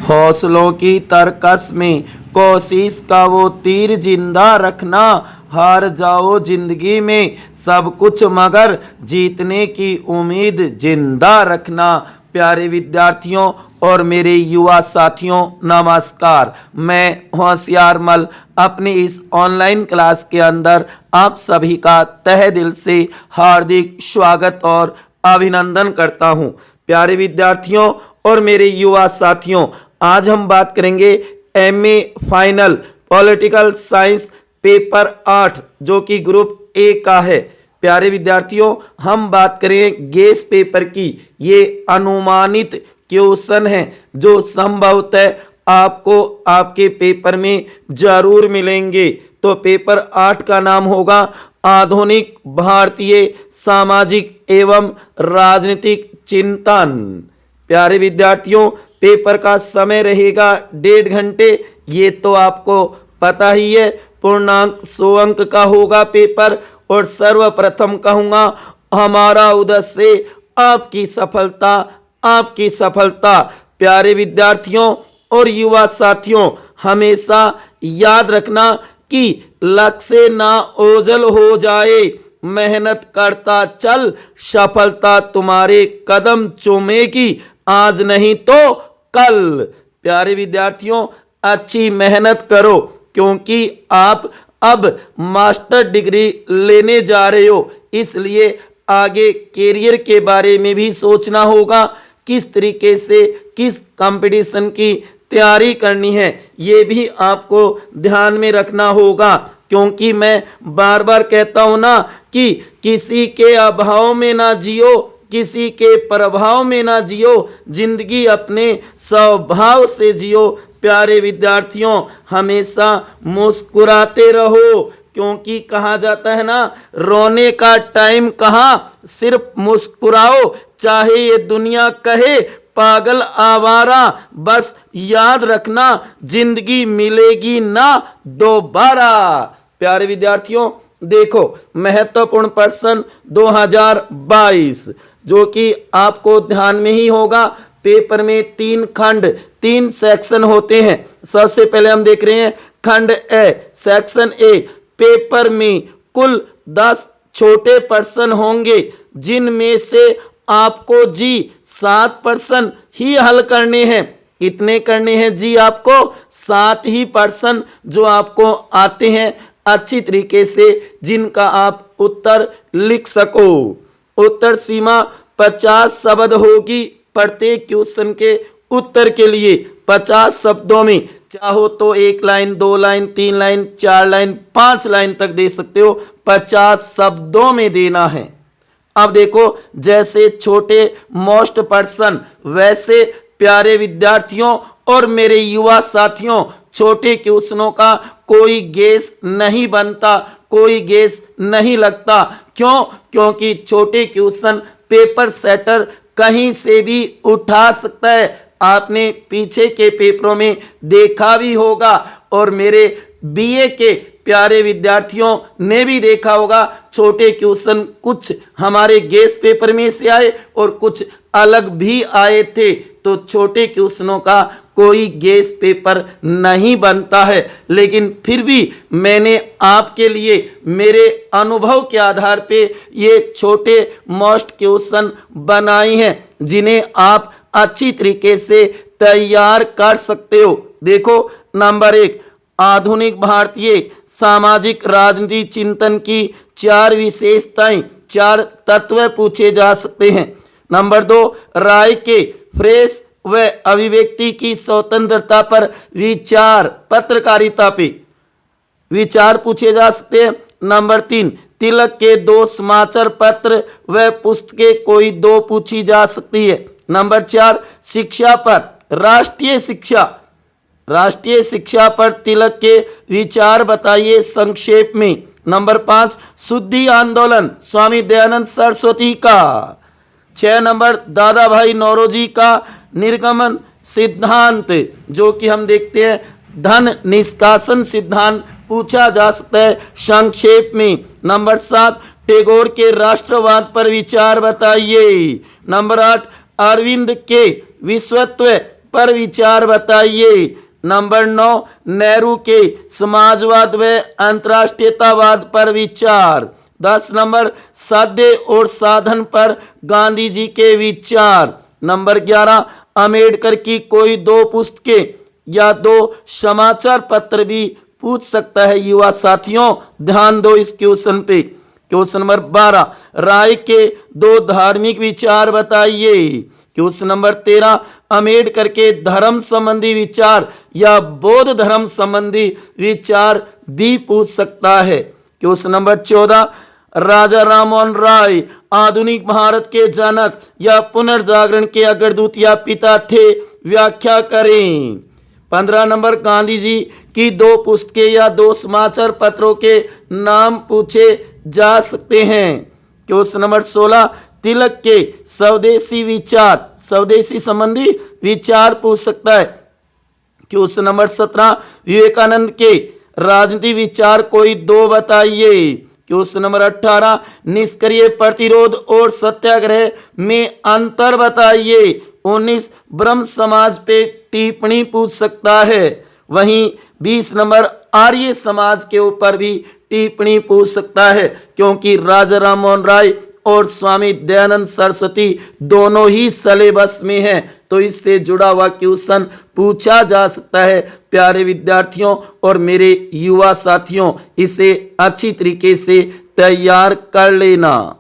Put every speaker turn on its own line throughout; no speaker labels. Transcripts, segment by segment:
हौसलों की तरकस में कोशिश का वो तीर जिंदा रखना। हार जाओ जिंदगी में सब कुछ मगर जीतने की उम्मीद जिंदा रखना। प्यारे विद्यार्थियों और मेरे युवा साथियों, नमस्कार। मैं होशियार मल अपनी इस ऑनलाइन क्लास के अंदर आप सभी का तहे दिल से हार्दिक स्वागत और अभिनंदन करता हूं। प्यारे विद्यार्थियों और मेरे युवा साथियों, आज हम बात करेंगे MA final political science paper 8 जो कि ग्रुप ए का है। प्यारे विद्यार्थियों, हम बात करें गेस पेपर की। ये अनुमानित क्वेश्चन है जो संभवतः आपको आपके पेपर में जरूर मिलेंगे। तो पेपर 8 का नाम होगा आधुनिक भारतीय सामाजिक एवं राजनीतिक चिंतन। प्यारे विद्यार्थियों, पेपर का समय रहेगा 1.5 घंटे। ये तो आपको पता ही है। पूर्णांक 100 अंक का होगा पेपर। और सर्वप्रथम कहूँगा, हमारा उद्देश्य आपकी सफलता, आपकी सफलता। प्यारे विद्यार्थियों और युवा साथियों, हमेशा याद रखना कि लक्ष्य ना ओझल हो जाए। मेहनत करता चल, सफलता तुम्हारे कदम चूमेगी, आज नहीं तो कल। प्यारे विद्यार्थियों, अच्छी मेहनत करो क्योंकि आप अब मास्टर डिग्री लेने जा रहे हो। इसलिए आगे कैरियर के बारे में भी सोचना होगा, किस तरीके से किस कंपटीशन की तैयारी करनी है ये भी आपको ध्यान में रखना होगा। क्योंकि मैं बार बार कहता हूं ना कि किसी के अभाव में ना जियो, किसी के प्रभाव में ना जियो, जिंदगी अपने स्वभाव से जियो। प्यारे विद्यार्थियों, हमेशा मुस्कुराते रहो क्योंकि कहा जाता है ना, रोने का टाइम कहाँ, सिर्फ मुस्कुराओ। चाहे ये दुनिया कहे पागल आवारा, बस याद रखना जिंदगी मिलेगी ना दोबारा। प्यारे विद्यार्थियों, देखो महत्वपूर्ण प्रश्न 2022 जो कि आपको ध्यान में ही होगा। पेपर में 3 खंड 3 सेक्शन होते हैं। सबसे पहले हम देख रहे हैं खंड ए, सेक्शन ए। पेपर में कुल 10 छोटे प्रश्न होंगे जिनमें से आपको जी 7 प्रश्न ही हल करने हैं। कितने करने हैं जी? आपको 7 ही प्रश्न जो आपको आते हैं अच्छी तरीके से, जिनका आप उत्तर लिख सको। उत्तर सीमा 50 शब्द होगी प्रत्येक क्वेश्चन के उत्तर के लिए। 50 शब्दों में चाहो तो 1 line, 2 line, 3 line, 4 line, 5 line तक दे सकते हो। 50 शब्दों में देना है। अब देखो, जैसे छोटे मोस्ट प्रश्न वैसे प्यारे विद्यार्थियों और मेरे युवा साथियों, छोटे क्वेश्चनों का कोई गेस नहीं बनता, कोई गेस नहीं लगता। क्यों? क्योंकि छोटे क्वेश्चन पेपर सेटर कहीं से भी उठा सकता है। आपने पीछे के पेपरों में देखा भी होगा और मेरे बीए के प्यारे विद्यार्थियों ने भी देखा होगा। छोटे क्वेश्चन कुछ हमारे गेस पेपर में से आए और कुछ अलग भी आए थे। तो छोटे क्वेश्चनों का कोई गेस पेपर नहीं बनता है, लेकिन फिर भी मैंने आपके लिए मेरे अनुभव के आधार पे ये छोटे मोस्ट क्वेश्चन बनाए हैं जिन्हें आप अच्छी तरीके से तैयार कर सकते हो। देखो, नंबर 1, आधुनिक भारतीय सामाजिक राजनीति चिंतन की 4 विशेषताएं, 4 तत्व पूछे जा सकते हैं। नंबर 2, राय के प्रेस व अभिव्यक्ति की स्वतंत्रता पर विचार, पत्रकारिता पे विचार पूछे जा सकते हैं। नंबर 3, तिलक के 2 समाचार पत्र व पुस्तकें कोई 2 पूछी जा सकती है। नंबर 4, शिक्षा पर, राष्ट्रीय शिक्षा पर तिलक के विचार बताइए संक्षेप में। नंबर 5, शुद्धि आंदोलन स्वामी दयानंद सरस्वती का। 6 नंबर, दादा भाई नौरोजी का निर्गमन सिद्धांत जो कि हम देखते हैं धन निष्कासन सिद्धांत पूछा जा सकता है संक्षेप में। नंबर 7, टैगोर के राष्ट्रवाद पर विचार बताइए। नंबर 8, अरविंद के विश्वत्व पर विचार बताइए। नंबर 9, नेहरू के समाजवाद व अंतर्राष्ट्रीयतावाद पर विचार। 10 नंबर, साध्य और साधन पर गांधी जी के विचार। नंबर 11, अम्बेडकर की कोई 2 पुस्तकें या 2 समाचार पत्र भी पूछ सकता है युवा साथियों, ध्यान दो इस क्वेश्चन पे। क्वेश्चन नंबर 12, राय के 2 धार्मिक विचार बताइए। क्वेश्चन नंबर 13, अम्बेडकर के धर्म संबंधी विचार या बौद्ध धर्म संबंधी विचार भी पूछ सकता है। क्वेश्चन नंबर 14, राजा राममोहन राय आधुनिक भारत के जनक या पुनर्जागरण के अग्रदूत या पिता थे, व्याख्या करें। 15 नंबर, गांधी जी की 2 पुस्तकें या 2 समाचार पत्रों के नाम पूछे जा सकते हैं। क्वेश्चन नंबर 16, तिलक के स्वदेशी विचार, स्वदेशी संबंधी विचार पूछ सकता है। क्वेश्चन नंबर 17, विवेकानंद के राजनीति विचार कोई 2 बताइए। क्वेश्चन नंबर 18, निष्क्रिय प्रतिरोध और सत्याग्रह में अंतर बताइए। 19, ब्रह्म समाज पे टिप्पणी पूछ सकता है। वहीं 20 नंबर, आर्य समाज के ऊपर भी टिप्पणी पूछ सकता है, क्योंकि राजा राममोहन राय और स्वामी दयानंद सरस्वती दोनों ही सिलेबस में हैं, तो इससे जुड़ा हुआ क्वेश्चन पूछा जा सकता है। प्यारे विद्यार्थियों और मेरे युवा साथियों, इसे अच्छी तरीके से तैयार कर लेना।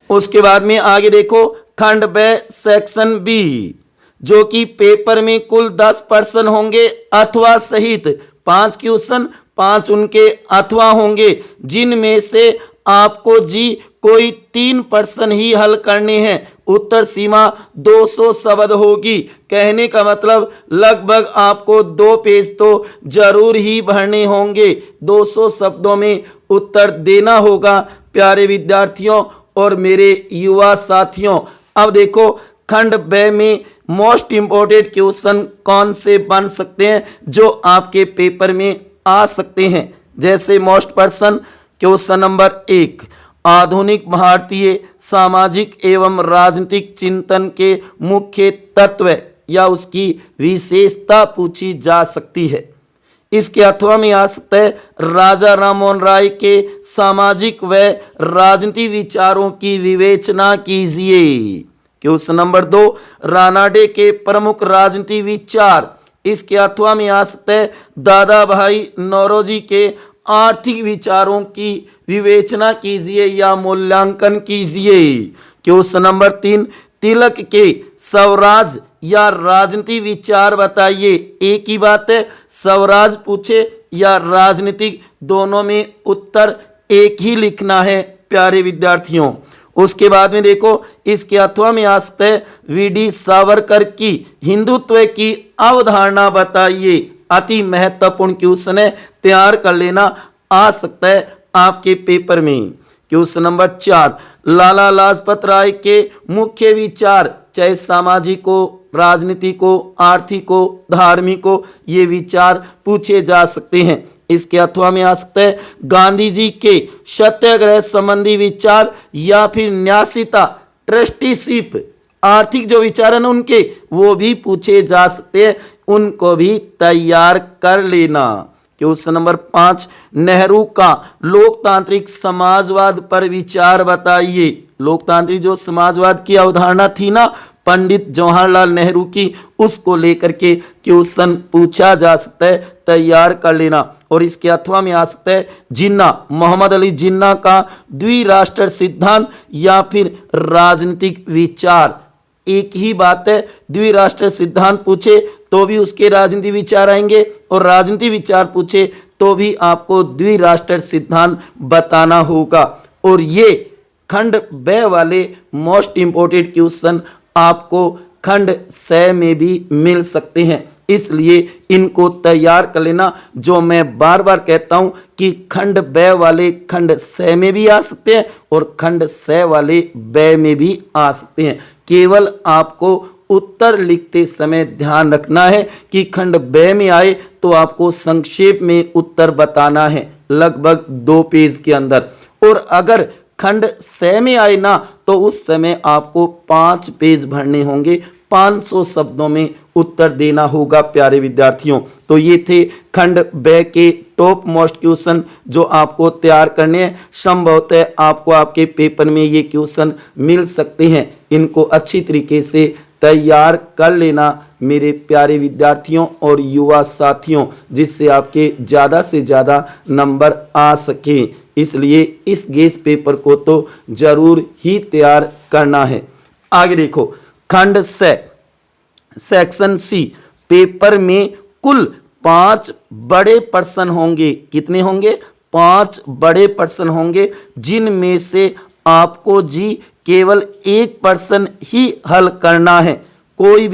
उसके बाद में आगे देखो, खंड ब सेक्शन बी, जो कि पेपर में कुल 10 प्रश्न होंगे अथवा सहित 5 क्वेश्चन, 5 उनके अथवा होंगे, जिनमें से आपको जी कोई 3 प्रश्न ही हल करने हैं। उत्तर सीमा 200 शब्द होगी। कहने का मतलब लगभग आपको 2 पेज तो जरूर ही भरने होंगे। 200 शब्दों में उत्तर देना होगा प्यारे विद्यार्थियों और मेरे युवा साथियों। अब देखो, खंड ब में मोस्ट इंपोर्टेंट क्वेश्चन कौन से बन सकते हैं जो आपके पेपर में आ सकते हैं। जैसे मोस्ट प्रश्न, क्वेश्चन नंबर 1, आधुनिक भारतीय सामाजिक एवं राजनीतिक चिंतन के मुख्य तत्व या उसकी विशेषता पूछी जा सकती है। इसके अथवा में आ सकता है, राजा राममोहन राय के सामाजिक व राजनीतिक विचारों की विवेचना कीजिए। क्वेश्चन नंबर 2, रानाडे के प्रमुख राजनीतिक विचार। इसके अथवा में आ सकता है, दादा भाई नौरोजी के आर्थिक विचारों की विवेचना कीजिए या मूल्यांकन कीजिए। क्वेश्चन नंबर 3, तिलक के स्वराज या राजनीतिक विचार बताइए। एक ही बात है, स्वराज पूछे या राजनीतिक, दोनों में उत्तर एक ही लिखना है प्यारे विद्यार्थियों। उसके बाद में देखो, इसके अथवा में आ सकता है, वीडी सावरकर की हिंदुत्व की अवधारणा बताइए। अति महत्वपूर्ण क्वेश्चन है, तैयार कर लेना, आ सकता है आपके पेपर में। क्वेश्चन नंबर 4, लाला लाजपत राय के मुख्य विचार, चाहे सामाजिक हो, राजनीतिक हो, आर्थिक हो, धार्मिक हो, ये विचार पूछे जा सकते हैं। इसके अथवा में आ सकता है, गांधी जी के सत्याग्रह संबंधी विचार या फिर न्यासिता, ट्रस्टीशिप, आर्थिक जो विचार है ना उनके, वो भी पूछे जा सकते हैं, उनको भी तैयार कर लेना। क्वेश्चन नंबर 5, नेहरू का लोकतांत्रिक समाजवाद पर विचार बताइए। लोकतांत्रिक जो समाजवाद की अवधारणा थी ना पंडित जवाहरलाल नेहरू की, उसको लेकर के क्वेश्चन पूछा जा सकता है, तैयार कर लेना। और इसके अथवा में आ सकता है, जिन्ना, मोहम्मद अली जिन्ना का द्विराष्ट्र सिद्धांत या फिर राजनीतिक विचार। एक ही बात है, द्विराष्ट्र सिद्धांत पूछे तो भी उसके राजनीतिक विचार आएंगे, और राजनीतिक विचार पूछे तो भी आपको द्विराष्ट्र सिद्धांत बताना होगा। और ये खंड ब वाले मोस्ट इंपोर्टेंट क्वेश्चन आपको खंड स में भी मिल सकते हैं, इसलिए इनको तैयार कर लेना। जो मैं बार बार कहता हूं कि खंड ब वाले खंड स में भी आ सकते हैं और खंड स वाले ब में भी आ सकते हैं। केवल आपको उत्तर लिखते समय ध्यान रखना है कि खंड ब में आए तो आपको संक्षेप में उत्तर बताना है, लगभग 2 पेज के अंदर। और अगर खंड स में आए ना तो उस समय आपको 5 पेज भरने होंगे, 500 शब्दों में उत्तर देना होगा प्यारे विद्यार्थियों। तो ये थे खंड ब के टॉप मोस्ट क्वेश्चन जो आपको तैयार करने हैं। संभवतः आपको आपके पेपर में ये क्वेश्चन मिल सकते हैं। इनको अच्छी तरीके से तैयार कर लेना मेरे प्यारे विद्यार्थियों और युवा साथियों, जिससे आपके ज़्यादा से ज़्यादा नंबर आ सकें। इसलिए इस गेस पेपर को तो ज़रूर ही तैयार करना है। आगे देखो, खंड स सेक्शन सी, पेपर में कुल 5 बड़े प्रश्न होंगे। कितने होंगे? 5 बड़े प्रश्न होंगे, जिनमें से आपको जी केवल एक प्रश्न ही हल करना है। कोई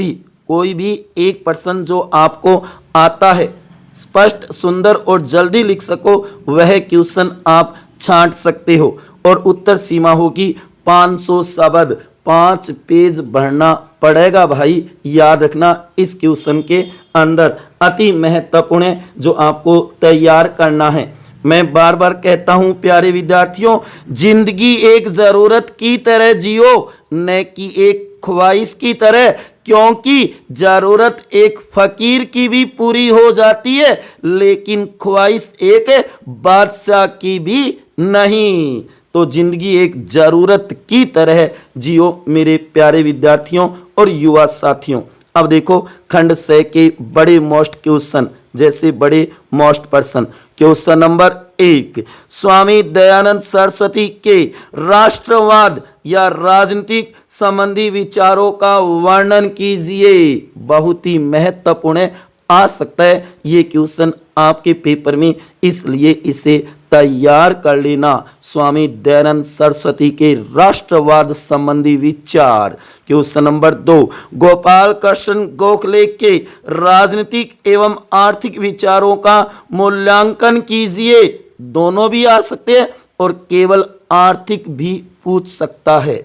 भी एक प्रश्न जो आपको आता है, स्पष्ट, सुंदर और जल्दी लिख सको, वह क्वेश्चन आप छांट सकते हो। और उत्तर सीमा होगी 500 शब्द, 5 पेज भरना पड़ेगा भाई। याद रखना, इस क्वेश्चन के अंदर अति महत्वपूर्ण है जो आपको तैयार करना है। मैं बार बार कहता हूं प्यारे विद्यार्थियों, जिंदगी एक जरूरत की तरह जियो, न कि एक ख्वाहिश की तरह, क्योंकि जरूरत एक फकीर की भी पूरी हो जाती है, लेकिन ख्वाहिश एक बादशाह की भी नहीं। तो जिंदगी एक जरूरत की तरह जियो मेरे प्यारे विद्यार्थियों और युवा साथियों। अब देखो खंड स के बड़े मोस्ट क्वेश्चन, जैसे बड़े मोस्ट प्रश्न। क्वेश्चन नंबर 1, स्वामी दयानंद सरस्वती के राष्ट्रवाद या राजनीतिक संबंधी विचारों का वर्णन कीजिए। बहुत ही महत्वपूर्ण आ सकता है ये क्वेश्चन आपके पेपर में, इसलिए इसे तैयार कर लेना। स्वामी दयानंद सरस्वती के राष्ट्रवाद संबंधी विचार। क्वेश्चन नंबर 2, गोपाल कृष्ण गोखले के राजनीतिक एवं आर्थिक विचारों का मूल्यांकन कीजिए। दोनों भी आ सकते हैं और केवल आर्थिक भी पूछ सकता है।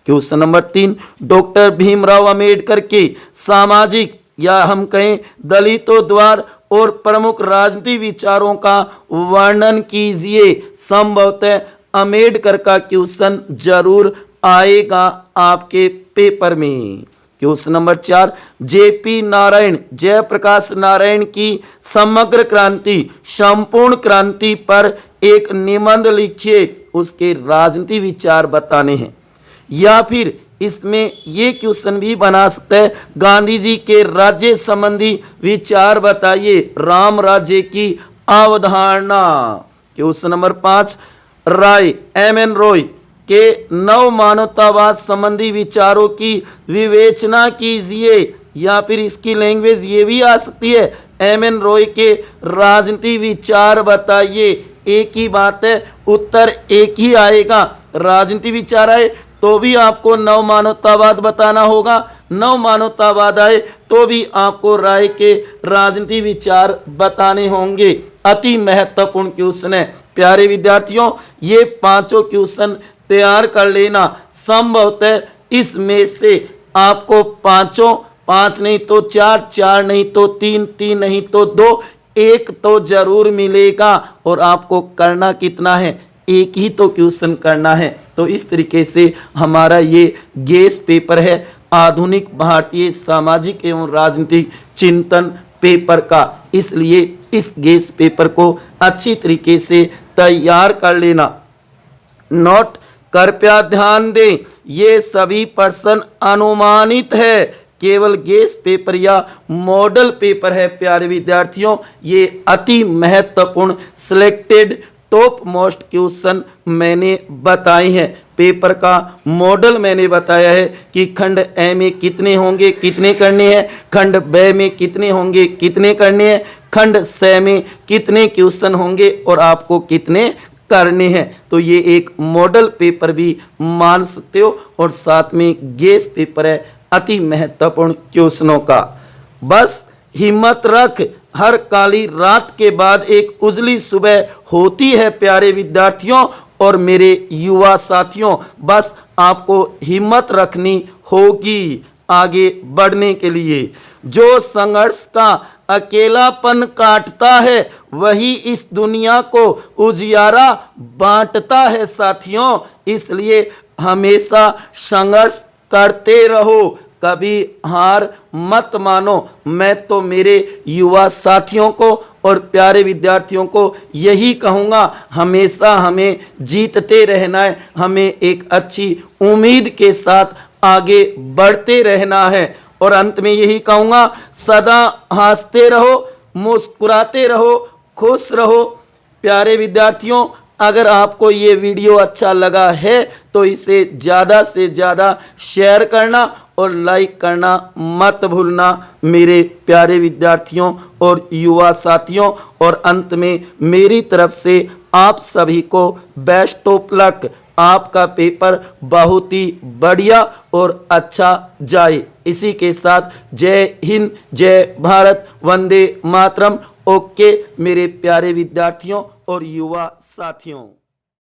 Question number 3, doctor Bhimrao Ambedkar के सामाजिक या हम कहें दलितों द्वारा और प्रमुख राजनीतिक विचारों का वर्णन कीजिए। संभवतः अंबेडकर का क्वेश्चन जरूर आएगा आपके पेपर में। क्वेश्चन नंबर 4, जेपी नारायण, जयप्रकाश नारायण की समग्र क्रांति, संपूर्ण क्रांति पर एक निबंध लिखिए। उसके राजनीतिक विचार बताने हैं। या फिर इसमें ये क्वेश्चन भी बना सकते हैं, गांधी जी के राज्य संबंधी विचार बताइए, राम राज्य की अवधारणा। क्वेश्चन नंबर 5, राय एम.एन. रॉय के नव मानवतावाद संबंधी विचारों की विवेचना कीजिए। या फिर इसकी लैंग्वेज ये भी आ सकती है, एम.एन. रॉय के राजनीतिक विचार बताइए। एक ही बात है, उत्तर एक ही आएगा। राजनीतिक विचार आए तो भी आपको नव मानवतावाद बताना होगा, नव मानवतावाद आए तो भी आपको राय के राजनीतिक विचार बताने होंगे। अति महत्वपूर्ण क्वेश्चन है प्यारे विद्यार्थियों। ये 5 क्वेश्चन तैयार कर लेना। संभवतः इसमें से आपको 5 नहीं तो 4 नहीं तो 3 नहीं तो 2, 1 तो जरूर मिलेगा। और आपको करना कितना है? एक ही तो क्वेश्चन करना है। तो इस तरीके से हमारा ये गेस पेपर है, आधुनिक भारतीय सामाजिक एवं राजनीतिक चिंतन पेपर का। इसलिए इस गेस पेपर को अच्छी तरीके से तैयार कर लेना। नोट कृपया ध्यान दें, ये सभी प्रश्न अनुमानित है, केवल गेस पेपर या मॉडल पेपर है प्यारे विद्यार्थियों। ये अति महत्वपूर्ण सिलेक्टेड टॉप मोस्ट क्वेश्चन मैंने बताए हैं। पेपर का मॉडल मैंने बताया है कि खंड ए में कितने होंगे, कितने करने हैं, खंड ब में कितने होंगे, कितने करने हैं, खंड स में कितने क्वेश्चन होंगे और आपको कितने करने हैं। तो ये एक मॉडल पेपर भी मान सकते हो और साथ में गेस पेपर है अति महत्वपूर्ण क्वेश्चनों का। बस हिम्मत रख, हर काली रात के बाद एक उजली सुबह होती है प्यारे विद्यार्थियों और मेरे युवा साथियों। बस आपको हिम्मत रखनी होगी आगे बढ़ने के लिए। जो संघर्ष का अकेलापन काटता है वही इस दुनिया को उजियारा बांटता है साथियों। इसलिए हमेशा संघर्ष करते रहो, कभी हार मत मानो। मैं तो मेरे युवा साथियों को और प्यारे विद्यार्थियों को यही कहूँगा, हमेशा हमें जीतते रहना है, हमें एक अच्छी उम्मीद के साथ आगे बढ़ते रहना है। और अंत में यही कहूँगा, सदा हंसते रहो, मुस्कुराते रहो, खुश रहो। प्यारे विद्यार्थियों, अगर आपको ये वीडियो अच्छा लगा है तो इसे ज़्यादा से ज़्यादा शेयर करना और लाइक करना मत भूलना मेरे प्यारे विद्यार्थियों और युवा साथियों। और अंत में मेरी तरफ से आप सभी को बेस्ट ऑफ लक। आपका पेपर बहुत ही बढ़िया और अच्छा जाए। इसी के साथ जय हिंद, जय भारत, वंदे मातरम। ओके मेरे प्यारे विद्यार्थियों और युवा साथियों।